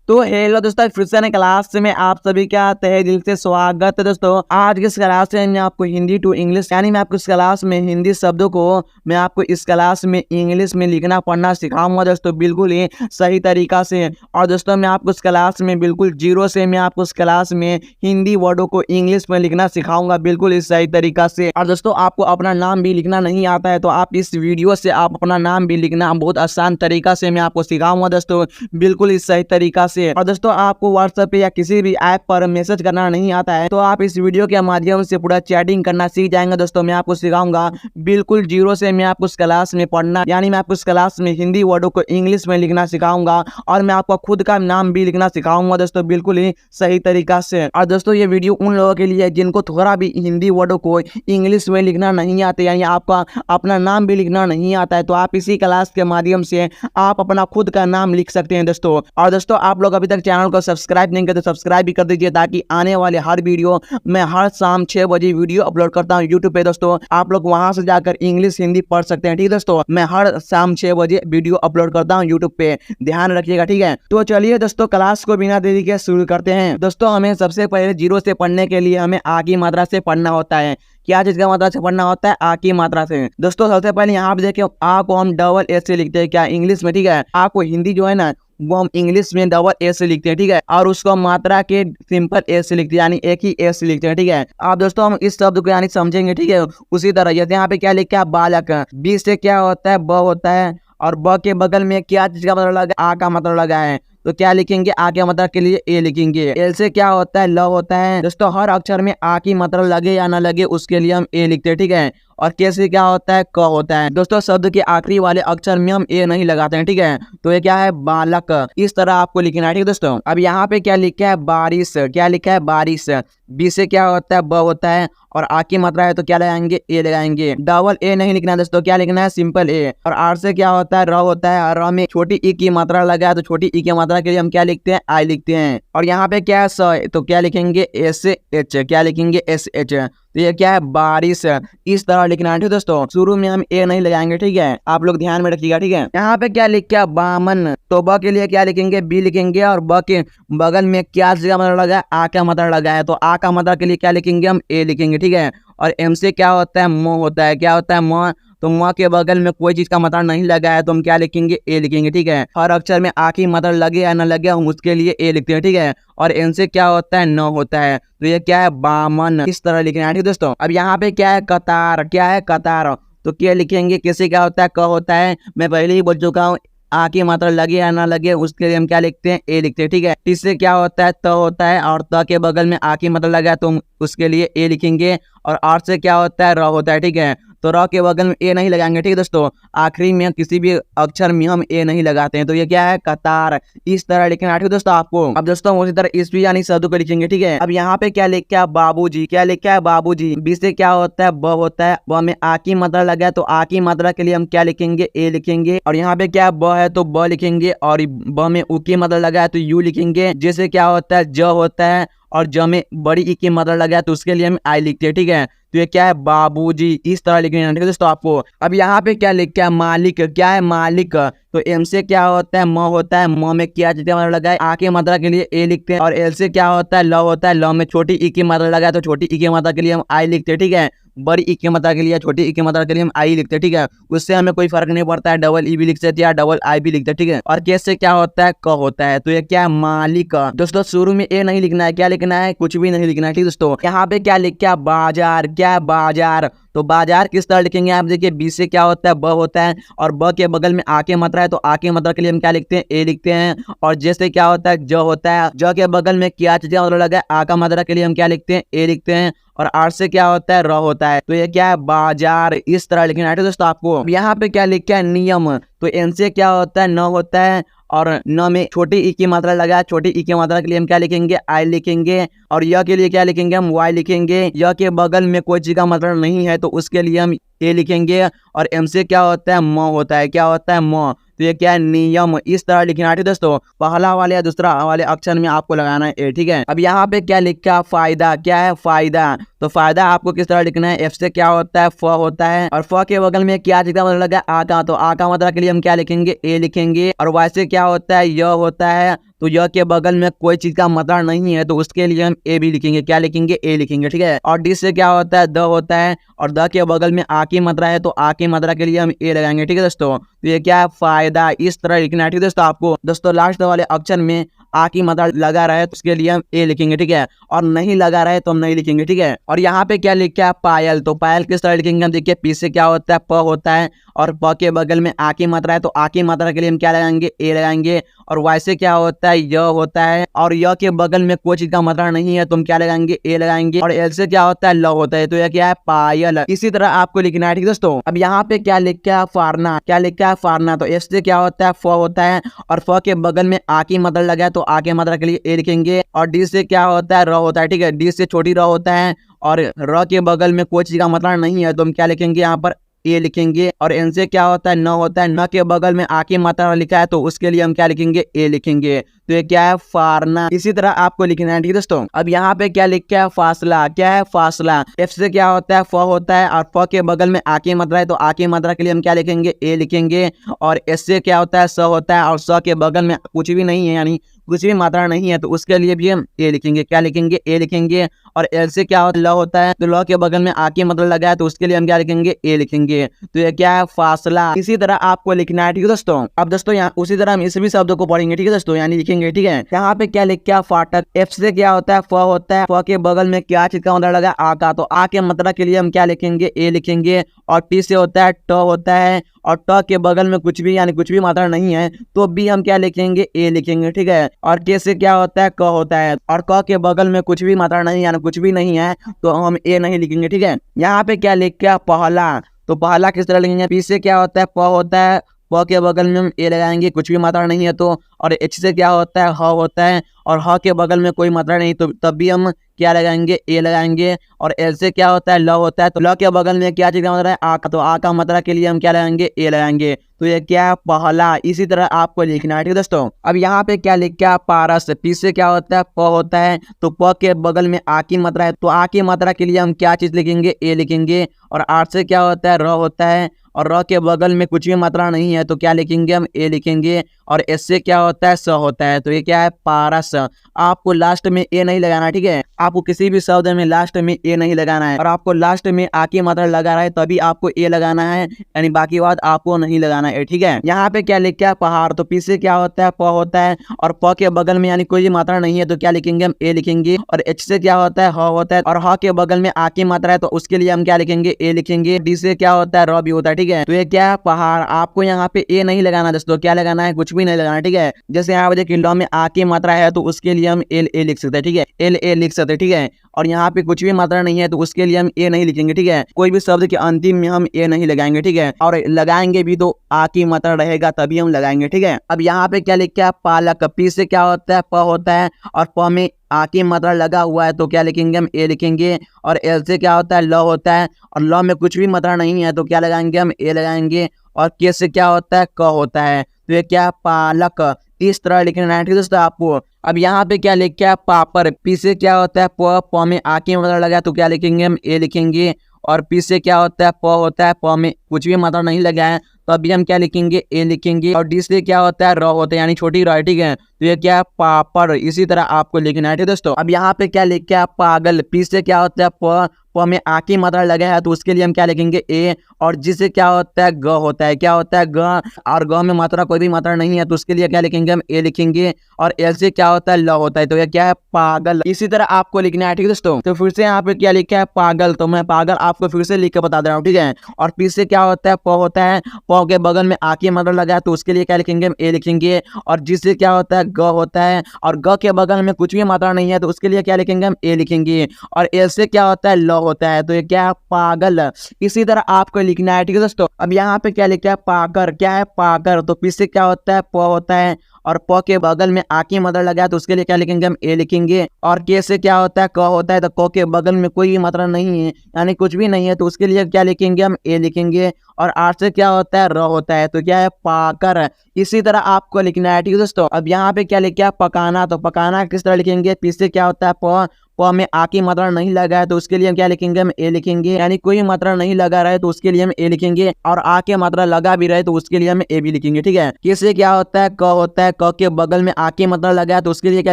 तो हेलो दोस्तों, फिर से नई क्लास में आप सभी का तहे दिल से स्वागत है। दोस्तों आज की इस क्लास में मैं आपको हिंदी टू इंग्लिश यानी मैं आपको इस क्लास में हिंदी शब्दों को मैं आपको इस क्लास में इंग्लिश में लिखना पढ़ना सिखाऊंगा दोस्तों, बिल्कुल ही सही तरीका से। और दोस्तों मैं आपको इस क्लास में बिल्कुल जीरो से मैं आपको इस क्लास में हिंदी वर्डों को इंग्लिश में लिखना सिखाऊंगा बिल्कुल ही सही तरीका से। और दोस्तों आपको अपना नाम भी लिखना नहीं आता है तो आप इस वीडियो से आप अपना नाम भी लिखना बहुत आसान तरीका से मैं आपको सिखाऊंगा दोस्तों, बिल्कुल ही सही तरीका से। और दोस्तों आपको व्हाट्सएप पे या किसी भी ऐप पर मैसेज करना नहीं आता है तो आप इस वीडियो के माध्यम से पूरा चैटिंग करना सीख जाएंगे। दोस्तों मैं आपको सिखाऊंगा बिल्कुल जीरो से मैं आपको इस क्लास में पढ़ना यानी मैं आपको इस क्लास में हिंदी वर्डों को इंग्लिश में लिखना सिखाऊंगा और मैं आपको खुद का नाम भी लिखना सिखाऊंगा दोस्तों, बिल्कुल ही सही तरीका से। और दोस्तों ये वीडियो उन लोगों के लिए है जिनको थोड़ा भी हिंदी वर्डों को इंग्लिश में लिखना नहीं आते यानी आपका अपना नाम भी लिखना नहीं आता है तो आप इसी क्लास के माध्यम से आप अपना खुद का नाम लिख सकते हैं दोस्तों। और दोस्तों आप लोग अभी तक चैनल को सब्सक्राइब नहीं करते तो सब्सक्राइब भी कर दीजिए ताकि आने वाले हर वीडियो मैं हर शाम 6 बजे वीडियो अपलोड करता हूं यूट्यूब पे दोस्तों, आप लोग वहां से जाकर इंग्लिश हिंदी पढ़ सकते हैं। ठीक है दोस्तों, मैं हर शाम 6 बजे वीडियो अपलोड करता हूं यूट्यूब पे, ध्यान रखिएगा। ठीक है, तो चलिए दोस्तों क्लास को बिना देरी के शुरू करते हैं। दोस्तों हमें सबसे पहले जीरो से पढ़ने के लिए हमें आ की मात्रा से पढ़ना होता है। क्या चीज का मात्रा से पढ़ना होता है? आ की मात्रा से। दोस्तों सबसे पहले यहाँ पे देखिए आ को हम डबल ए से लिखते हैं क्या इंग्लिश में, ठीक है। आ को हिंदी जो है ना वो हम इंग्लिश में डबल ए से लिखते हैं, ठीक है। और उसको मात्रा के सिंपल ए से लिखते हैं यानी एक ही ए से लिखते हैं, ठीक है। अब दोस्तों हम इस शब्द को यानी समझेंगे, ठीक है। उसी तरह जैसे यहाँ पे क्या लिखा है बालक, बी से क्या होता है ब होता है और ब के बगल में क्या चीज का मतलब लगा, आ का मतलब लगा है तो क्या लिखेंगे? आ के मतलब के लिए ए लिखेंगे। एल से क्या होता है? ल होता है। दोस्तों हर अक्षर में आ की मतलब लगे या ना लगे उसके लिए हम ए लिखते हैं, ठीक है। और के से क्या होता है? क होता है। दोस्तों शब्द के आखिरी वाले अक्षर में हम ए नहीं लगाते हैं, ठीक है। तो ये क्या है? बालक। इस तरह आपको लिखना है, ठीक है दोस्तों। अब यहाँ पे क्या लिखा है? बारिश। क्या लिखा है? बारिश। बी से क्या होता है? ब होता है और आ की मात्रा है तो क्या लगाएंगे? ए लगाएंगे। डबल ए नहीं लिखना है दोस्तों, क्या लिखना है? सिंपल ए। और आर से क्या होता है? र होता है और र में छोटी ई की मात्रा लगा है तो छोटी ई की मात्रा के लिए हम क्या लिखते हैं? आई लिखते हैं। और यहाँ पे क्या है? स तो क्या लिखेंगे? S H. क्या लिखेंगे? S H. तो ये क्या है? बारिश। इस तरह लिखना है, ठीक है दोस्तों। शुरू में हम ए नहीं लगाएंगे, ठीक है, आप लोग ध्यान में रखिएगा, ठीक है। यहाँ पे क्या लिखा है? बामन। तो ब के लिए क्या लिखेंगे? बी लिखेंगे और ब के बगल में क्या का मतलब लगा है? आ का मतलब लगा है तो आ का मतलब के लिए क्या लिखेंगे? हम ए लिखेंगे, ठीक है। और एम से क्या होता है? म होता है। क्या होता है? म। तो म के बगल में कोई चीज का मतलब नहीं लगा है तो हम क्या लिखेंगे? ए लिखेंगे, ठीक है। हर अक्षर में आ की मतलब लगे या ना लगे हम उसके लिए ए लिखते हैं, ठीक है। और एन से क्या होता है? न होता है तो ये क्या है? बामन। इस तरह लिखना है, ठीक दोस्तों। अब यहाँ पे क्या है? कतार। क्या है? कतार। तो क्या लिखेंगे? कैसे क्या होता है? क होता है, मैं पहले ही बोल चुका हूँ। आ की मात्रा लगे या ना लगे उसके लिए हम क्या लिखते हैं? ए लिखते हैं, ठीक है। टी से क्या होता है? त होता है और त के बगल में आ की मात्रा लगा है तो हम उसके लिए ए लिखेंगे। और आर से क्या होता है? र होता है, ठीक है। तो र के बगल में ए नहीं लगाएंगे, ठीक है दोस्तों। आखिरी में किसी भी अक्षर में हम ए नहीं लगाते हैं तो ये क्या है? कतार। इस तरह लिखना है, ठीक है दोस्तों आपको। अब दोस्तों उसी तरह इस भी यानी शब्द को लिखेंगे, ठीक है। अब यहाँ पे क्या लिखा है? बाबूजी। क्या लिखा है? बाबूजी। बी से क्या होता है? ब होता है। ब में आ की मात्रा लगा है तो आ की मात्रा के लिए हम क्या लिखेंगे? ए लिखेंगे। और यहाँ पे क्या ब है तो ब लिखेंगे और ब में उ की मात्रा लगा है तो यू लिखेंगे। जैसे क्या होता है? ज होता है और ज में बड़ी ई की मात्रा लगा है तो उसके लिए हम आई लिखते हैं, ठीक है। तो ये क्या है? बाबूजी। इस तरह लिखना है, ठीक है दोस्तों आपको। अब यहाँ पे क्या लिखा है? मालिक। क्या है? मालिक। तो एम से क्या होता है? म होता है। म में क्या चीज का मतलब लगा है? आ की मात्रा के लिए ए लिखते हैं। और एल से क्या होता है? ल होता है। ल में छोटी ई की मात्रा लगा है तो छोटी ई की मात्रा के लिए हम आई लिखते हैं, ठीक है। बड़ी ई की मात्रा के लिए छोटी ई की मात्रा के लिए हम आई लिखते हैं, ठीक है। उससे हमें कोई फर्क नहीं पड़ता है, डबल ई भी लिख सकते हैं या डबल आई भी लिखते हैं, ठीक है। और के से क्या होता है? क होता है तो ये क्या है? मालिक। दोस्तों शुरू में ए नहीं लिखना है, क्या लिखना है? कुछ भी नहीं लिखना है, ठीक दोस्तों। यहाँ पे क्या लिखा है? बाजार। क्या है? बाजार। तो बाजार किस तरह लिखेंगे? आप देखिए बी से क्या होता है? ब होता है और ब के बगल में आ के मात्रा है तो आ के मात्रा के लिए हम क्या लिखते हैं? ए लिखते हैं। और जैसे क्या होता है? ज होता है, ज के बगल में क्या चीज का मतलब लगा है? आ का मात्रा के लिए हम क्या लिखते हैं? ए लिखते हैं। और आर से क्या होता है? र होता है तो ये क्या है? बाजार। इस तरह लिखना है दोस्तों आपको। यहाँ पे क्या लिखा है? नियम। तो एन से क्या होता है? न होता है और न में छोटी ई की मात्रा लगा है, छोटी ई की मात्रा के लिए हम क्या लिखेंगे? आई लिखेंगे। और य के लिए क्या लिखेंगे? हम वाई लिखेंगे। य के बगल में कोई चीज का मतलब नहीं है तो उसके लिए हम ए लिखेंगे। और एम से क्या होता है? म होता है। क्या होता है? म। तो ये क्या है? नियम। इस तरह लिखना है दोस्तों। पहला वाले या दूसरा वाले अक्षर में आपको लगाना है ए, ठीक है। अब यहाँ पे क्या लिखा है? फायदा। क्या है? फायदा। तो फायदा आपको किस तरह लिखना है, एफ से क्या होता है, फ होता है, और फ के बगल में क्या चीज का मतलब लगा, आ का, तो आ का मात्रा के लिए हम क्या लिखेंगे, ए लिखेंगे। और वाई से क्या होता है, य होता है, तो य के बगल में कोई चीज का मात्रा नहीं है तो उसके लिए हम ए भी लिखेंगे, क्या लिखेंगे, ए लिखेंगे, ठीक है। और डी से क्या होता है, द होता है, और द के बगल में आ की मात्रा है तो आ की मात्रा के लिए हम ए लगाएंगे, ठीक है दोस्तों। तो ये क्या है, फायदा, इस तरह लिखना है, ठीक है दोस्तों। आपको दोस्तों लास्ट वाले अक्षर में आ की मात्रा लगा रहा है तो उसके लिए हम ए लिखेंगे, ठीक है, और नहीं लगा रहा है तो हम नहीं लिखेंगे, ठीक है। और यहाँ पे क्या लिखा है, पायल, तो पायल किस तरह लिखेंगे हम, देखिए पी से क्या होता है, प होता है, और प के बगल में आ की मात्रा है तो आ की मात्रा के लिए हम क्या लगाएंगे, ए लगाएंगे। और वाई से क्या होता है, य होता है, और य के बगल में कोई चीज का मात्रा नहीं है तो हम क्या लगाएंगे, ए लगाएंगे। और एल से क्या होता है, ल होता है, तो यह क्या है, पायल। इसी तरह आपको लिखना है, ठीक है दोस्तों। अब यहाँ पे क्या लिखा है, फारना, क्या लिखा है, फारना, तो एस से क्या होता है, फ होता है, और फ के बगल में आ की मात्रा लगा है तो आ की मात्रा के लिए ए लिखेंगे। और डी से क्या होता है, र होता है, ठीक है, डी से छोटी र होता है, और र के बगल में कोई चीज का मात्रा नहीं है तो हम क्या लिखेंगे, यहाँ पर ए लिखेंगे। और एन से क्या होता है, न होता है, न के बगल में आ की मात्रा लिखा है तो उसके लिए हम क्या लिखेंगे, ए लिखेंगे। तो ये क्या है, फारना। इसी तरह आपको लिखना है, ठीक है दोस्तों। अब यहाँ पे क्या लिखा है, फासला, क्या है, फासला। एफ से क्या होता है, फ होता है, और फ के बगल में आ की मात्रा है तो आ की मात्रा के लिए हम क्या लिखेंगे, ए लिखेंगे। और एस से क्या होता है, स होता है, और स के बगल में कुछ भी नहीं है, यानी कुछ भी मात्रा नहीं है तो उसके लिए भी हम ए लिखेंगे, क्या लिखेंगे, ए लिखेंगे। और एल से क्या होता है, ल होता है, तो ल के बगल में आ की मात्रा लगा है तो उसके लिए हम क्या लिखेंगे, ए लिखेंगे। तो ये क्या है, फासला। इसी तरह आपको लिखना है, ठीक है दोस्तों। अब दोस्तों यहाँ उसी तरह हम इस भी शब्दों को पढ़ेंगे, ठीक है दोस्तों, यानी लिखेंगे, ठीक है। यहाँ पे क्या लिख क्या, फाटक। एफ से क्या होता है, फ होता है, फ के बगल में क्या चीज का मात्रा लगा, आ का, तो आ के मात्रा के लिए हम क्या लिखेंगे, ए लिखेंगे। और टी से होता है, ट होता है, और ट के बगल में कुछ भी यानी कुछ भी मात्रा नहीं है तो भी हम क्या लिखेंगे, ए लिखेंगे, ठीक है। और के से क्या होता है, क होता है, और क के बगल में कुछ भी मात्रा नहीं यानी कुछ भी नहीं है तो हम ए नहीं लिखेंगे, ठीक है। यहाँ पे क्या लिख क्या, पहला, तो पहला किस तरह लिखेंगे, पी से क्या होता है, प होता है, प के बगल में हम ए लगाएंगे, कुछ भी मात्रा नहीं है तो। और एच से क्या होता है, ह होता है, और ह के बगल में कोई मात्रा नहीं तो तब भी हम क्या लगाएंगे, ए लगाएंगे। और एल से क्या होता है, ल होता है, तो ल के बगल में क्या चीज का मात्रा है, आ का, तो आ का मात्रा के लिए हम क्या लगाएंगे, ए लगाएंगे। तो ये क्या है, पहला। इसी तरह आपको लिखना है, ठीक है दोस्तों। अब यहाँ पे क्या लिख क्या, पारस। पी से क्या होता है, प होता है, तो प के बगल में आ की मात्रा है तो आ की मात्रा के लिए हम क्या चीज लिखेंगे, ए लिखेंगे। और आर से क्या होता है, र होता है, और र के बगल में कुछ भी मात्रा नहीं है तो क्या लिखेंगे, हम ए लिखेंगे। और एस से क्या होता है, स होता है, तो ये क्या है, पारस। आपको लास्ट में ए नहीं लगाना, ठीक है, आपको किसी भी शब्द में लास्ट में ए नहीं लगाना है। और आपको लास्ट में आ की मात्रा लगा रहा है तभी आपको ए लगाना है, यानी बाकी बात आपको नहीं लगाना है, ठीक है। यहाँ पे क्या लिख क्या, पहाड़। तो पी से क्या होता है, प होता है, और प के बगल में यानी कोई भी मात्रा नहीं है तो क्या लिखेंगे, हम ए लिखेंगे। और एच से क्या होता है, ह होता है, और ह के बगल में आ की मात्रा है तो उसके लिए हम क्या लिखेंगे, ए लिखेंगे। डी से क्या होता है, र भी होता है, ठीक है। तो ये क्या है, पहाड़। आपको यहाँ पे ए नहीं लगाना दोस्तों, क्या लगाना है, कुछ भी नहीं लगाना, ठीक है। जैसे यहाँ पे देखिए ल में आ की मात्रा है तो उसके लिए हम एल ए लिख सकते हैं, ठीक है, एल ए लिख सकते हैं, ठीक है। और यहाँ पे कुछ भी मात्रा नहीं है तो उसके लिए हम ए नहीं लिखेंगे, ठीक है। कोई भी शब्द के अंतिम में हम ए नहीं लगाएंगे, ठीक है, और लगाएंगे भी तो आ की मात्रा रहेगा तभी हम लगाएंगे, ठीक है। अब यहाँ पे क्या लिखा है, पालक। पी से क्या होता है, प होता है, और प में आ की मात्रा लगा हुआ है तो क्या लिखेंगे, हम ए लिखेंगे। और एल से क्या होता है, ल होता है, और ल में कुछ भी मात्रा नहीं है तो क्या लगाएंगे, हम ए लगाएंगे। और के से क्या होता है, क होता है, तो ये क्या, पालक। इस तरह लिखना है, ठीक है दोस्तों आपको। अब यहाँ पे क्या लिख क्या, पापड़। पी से क्या होता है, प में आ की मात्रा लगा तो क्या लिखेंगे, हम ए लिखेंगे। और पी से क्या होता है, प होता है, प में कुछ भी मात्रा नहीं लगा है तो अभी हम क्या लिखेंगे, ए लिखेंगे। और डी से क्या होता है, र होता है, यानी छोटी र, ठीक है। तो ये क्या है, पापड़। इसी तरह आपको लिखना है, ठीक है दोस्तों। अब यहाँ पे क्या लिख क्या, पागल। पी से क्या होता है, प में आ की मात्रा लगा है तो उसके लिए हम क्या लिखेंगे, ए। और जिससे क्या होता है, ग होता है, क्या होता है, ग। और ग में मात्रा कोई भी मात्रा नहीं है तो उसके लिए क्या लिखेंगे, हम ए लिखेंगे। और एल से क्या होता है, ल होता है, तो ये क्या है, पागल। इसी तरह आपको लिखना है, ठीक है दोस्तों। तो फिर से यहाँ पे क्या लिखा है, पागल, तो मैं पागल आपको फिर से लिख के बता दे रहा हूँ, ठीक है। और पी से क्या होता है, प होता है, प के बगल में आ की मात्रा लगा है तो उसके लिए क्या लिखेंगे, हम ए लिखेंगे। और जिससे क्या होता है, ग होता है, और ग के बगल में कुछ भी मात्रा नहीं है तो उसके लिए क्या लिखेंगे, हम ए लिखेंगे। और एल से क्या होता है, ल होता है, तो ये क्या है, पागल। इसी तरह आपको लिखना है, ठीक है दोस्तों। अब यहाँ पे क्या लिखा है, पाकर। क्या है, पाकर। तो पी से क्या होता है, प होता है, और प के बगल में आ की मात्रा लगा है तो उसके लिए क्या लिखेंगे, हम ए लिखेंगे। और के से क्या होता है, क होता है, तो क के बगल में कोई मात्रा नहीं है यानी कुछ भी नहीं है तो उसके लिए क्या लिखेंगे, हम ए लिखेंगे। और आर से क्या होता है, र होता है, तो क्या है, पाकर। इसी तरह आपको लिखना है, ठीक है दोस्तों। अब यहाँ पे क्या लिखा है, पकाना, तो पकाना किस तरह लिखेंगे, पी से क्या होता है, प में आ की मात्रा नहीं लगा है तो उसके लिए हम क्या लिखेंगे, हम ए लिखेंगे। यानी कोई मात्रा नहीं लगा रहा है तो उसके लिए हम ए लिखेंगे, और आ के मात्रा लगा भी रहे तो उसके लिए हम ए भी लिखेंगे, ठीक है। किससे क्या होता है, क होता है, क के बगल में आ की मात्रा लगा है तो उसके लिए क्या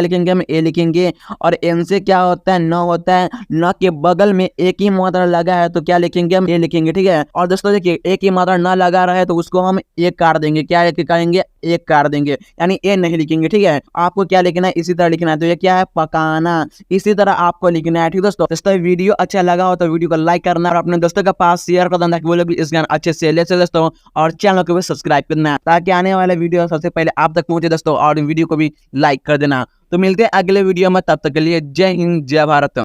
लिखेंगे, हम ए लिखेंगे। और एन से क्या होता है, न होता है, न के बगल में एक ही मात्रा लगा है तो क्या लिखेंगे, हम ए लिखेंगे, ठीक है। और दोस्तों देखिए, एक ही मात्रा न लगा रहा है तो उसको हम एक काट देंगे, क्या करेंगे, एक काट देंगे, यानी ए नहीं लिखेंगे, ठीक है। आपको क्या लिखना है, इसी तरह लिखना है, तो ये क्या है, पकाना। इसी तरह आपको लिखना है, ठीक दोस्तों। वीडियो अच्छा लगा हो तो वीडियो को लाइक करना और अपने दोस्तों के पास शेयर कर देना, वो लोग भी इस ज्ञान अच्छे से ले सके दोस्तों। और चैनल को भी सब्सक्राइब करना ताकि आने वाला वीडियो सबसे पहले आप तक पहुंचे दोस्तों। और वीडियो को भी लाइक कर देना। तो मिलते हैं अगले वीडियो में, तब तक के लिए जय हिंद, जय भारत।